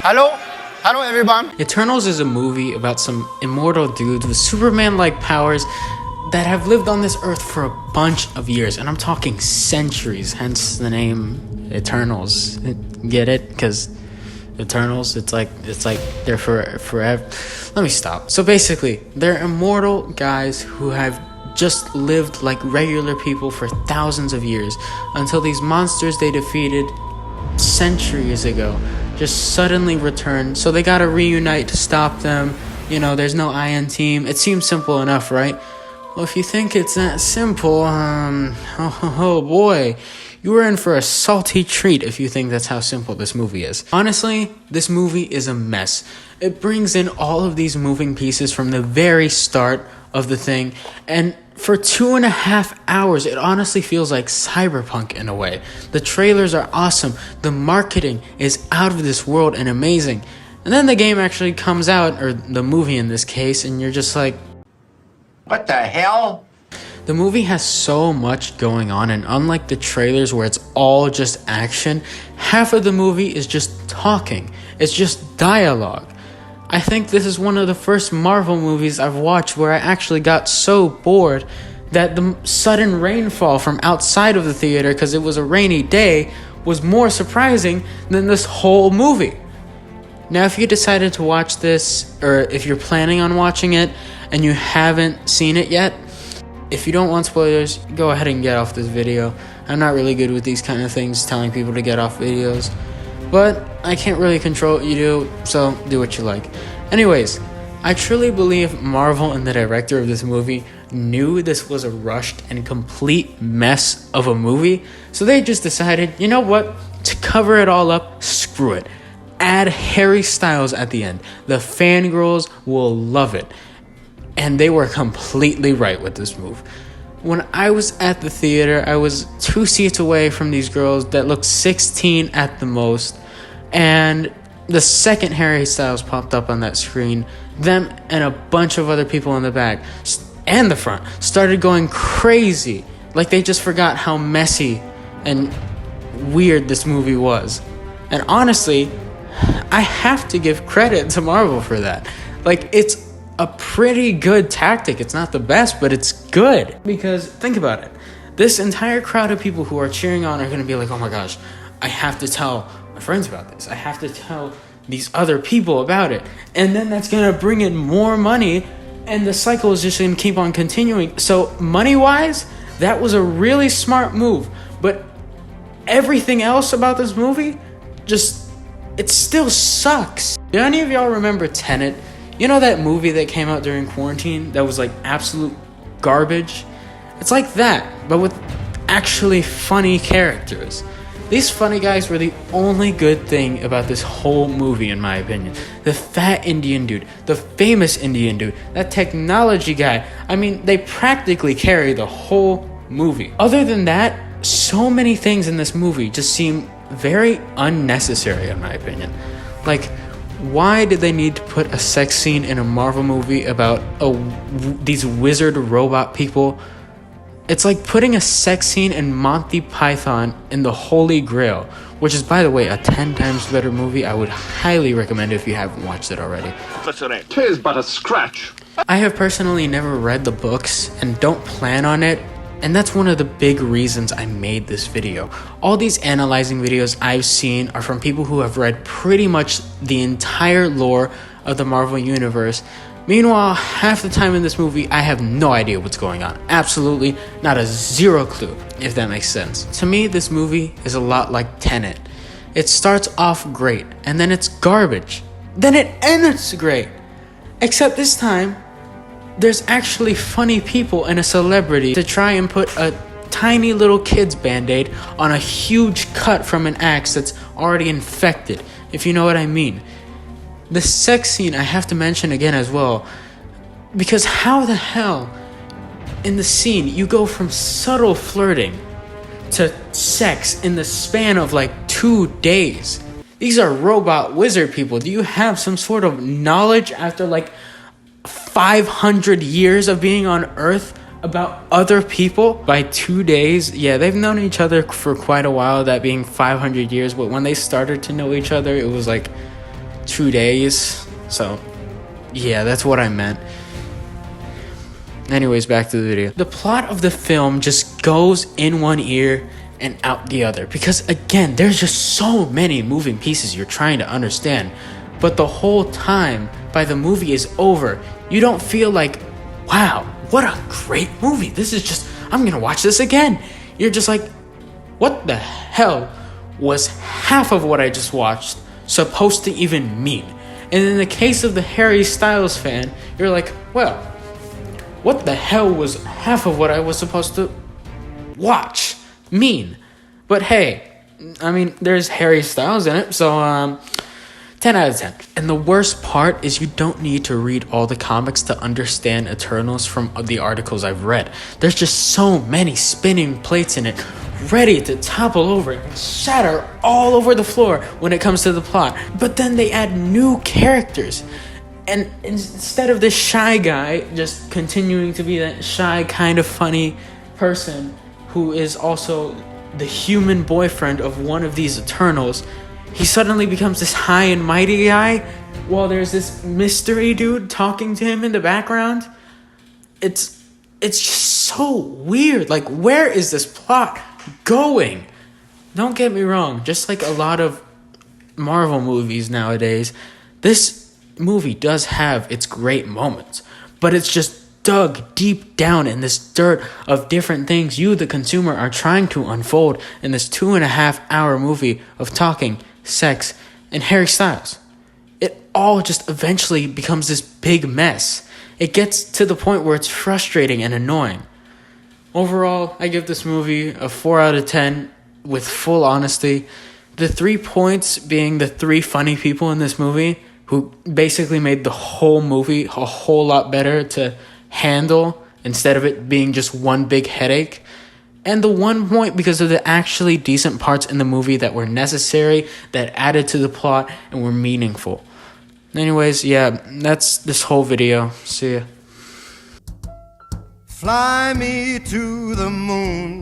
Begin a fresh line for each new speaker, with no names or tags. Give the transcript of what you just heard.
Hello? Hello, everyone.
Eternals is a movie about some immortal dudes with Superman-like powers that have lived on this earth for a bunch of years, and I'm talking centuries, hence the name Eternals. Get it? Because Eternals, it's like they're forever. Let me stop. So basically, they're immortal guys who have just lived like regular people for thousands of years until these monsters they defeated centuries ago just suddenly returned. So they gotta reunite to stop them. You know, there's no Iron Team. It seems simple enough, right? Well, if you think it's that simple, oh boy, you are in for a salty treat if you think that's how simple this movie is. Honestly, this movie is a mess. It brings in all of these moving pieces from the very start of the thing, and for 2.5 hours, it honestly feels like cyberpunk in a way. The trailers are awesome. The marketing is out of this world and amazing. And then the game actually comes out, or the movie in this case, and you're just like,
What the hell?
the movie has so much going on, and unlike the trailers where it's all just action, half of the movie is just talking. It's just dialogue. I think this is one of the first Marvel movies I've watched where I actually got so bored that the sudden rainfall from outside of the theater, because it was a rainy day, was more surprising than this whole movie. Now, if you decided to watch this, or if you're planning on watching it and you haven't seen it yet, if you don't want spoilers, go ahead and get off this video. I'm not really good with these kind of things, telling people to get off videos. But I can't really control what you do, so do what you like. Anyways, I truly believe Marvel and the director of this movie knew this was a rushed and complete mess of a movie, so they just decided, you know what, to cover it all up, screw it. Add Harry Styles at the end. The fangirls will love it. And they were completely right with this move. When I was at the theater, I was 2 seats away from these girls that looked 16 at the most, and the second Harry Styles popped up on that screen, them and a bunch of other people in the back and the front started going crazy, like they just forgot how messy and weird this movie was. And honestly, I have to give credit to Marvel for that. Like, it's a pretty good tactic. It's not the best, but it's good. Because think about it. This entire crowd of people who are cheering on are going to be like, oh my gosh, I have to tell my friends about this. I have to tell these other people about it. And then that's going to bring in more money, and the cycle is just going to keep on continuing. So money-wise, that was a really smart move. But everything else about this movie, it still sucks. Do any of y'all remember Tenet? You know that movie that came out during quarantine that was like absolute garbage? It's like that, but with actually funny characters. These funny guys were the only good thing about this whole movie, in my opinion. The fat Indian dude, the famous Indian dude, that technology guy. I mean, they practically carry the whole movie. Other than that, so many things in this movie just seem very unnecessary, in my opinion. Like, why did they need to put a sex scene in a Marvel movie about these wizard robot people? It's like putting a sex scene in Monty Python in the Holy Grail, which is, by the way, a 10 times better movie. I would highly recommend it if you haven't watched it already.
Listen, 'tis but a scratch.
I have personally never read the books and don't plan on it, and that's one of the big reasons I made this video. All these analyzing videos I've seen are from people who have read pretty much the entire lore of the Marvel Universe. Meanwhile, half the time in this movie, I have no idea what's going on. Absolutely not a zero clue, if that makes sense. To me, this movie is a lot like Tenet. It starts off great, and then it's garbage. Then it ends great. Except this time, there's actually funny people and a celebrity to try and put a tiny little kid's band-aid on a huge cut from an axe that's already infected, if you know what I mean. The sex scene I have to mention again as well, because how the hell in the scene you go from subtle flirting to sex in the span of like 2 days? These are robot wizard people. Do you have some sort of knowledge after like 500 years of being on Earth about other people? By 2 days, yeah, they've known each other for quite a while, that being 500 years, but when they started to know each other, it was like 2 days. So, yeah, that's what I meant. Anyways, back to the video. The plot of the film just goes in one ear and out the other. Because, again, there's just so many moving pieces you're trying to understand. But the whole time, by the movie is over, you don't feel like, wow, what a great movie. This is just, I'm gonna watch this again. You're just like, what the hell was half of what I just watched supposed to even mean? And in the case of the Harry Styles fan, you're like, well, what the hell was half of what I was supposed to watch mean? But hey, I mean, there's Harry Styles in it, so 10 out of 10. And the worst part is you don't need to read all the comics to understand Eternals from the articles I've read. There's just so many spinning plates in it, ready to topple over and shatter all over the floor when it comes to the plot. But then they add new characters. And instead of this shy guy just continuing to be that shy, kind of funny person who is also the human boyfriend of one of these Eternals, he suddenly becomes this high and mighty guy while there's this mystery dude talking to him in the background. It's just so weird. Like, where is this plot going? Don't get me wrong, just like a lot of Marvel movies nowadays, this movie does have its great moments, but it's just dug deep down in this dirt of different things you, the consumer, are trying to unfold in this 2.5-hour movie of talking, sex, and Harry Styles. It all just eventually becomes this big mess. It gets to the point where it's frustrating and annoying. Overall, I give this movie a 4 out of 10 with full honesty. The 3 points being the 3 funny people in this movie who basically made the whole movie a whole lot better to handle instead of it being just one big headache. And the 1 point because of the actually decent parts in the movie that were necessary, that added to the plot, and were meaningful. Anyways, yeah, that's this whole video. See ya.
Fly me to the moon.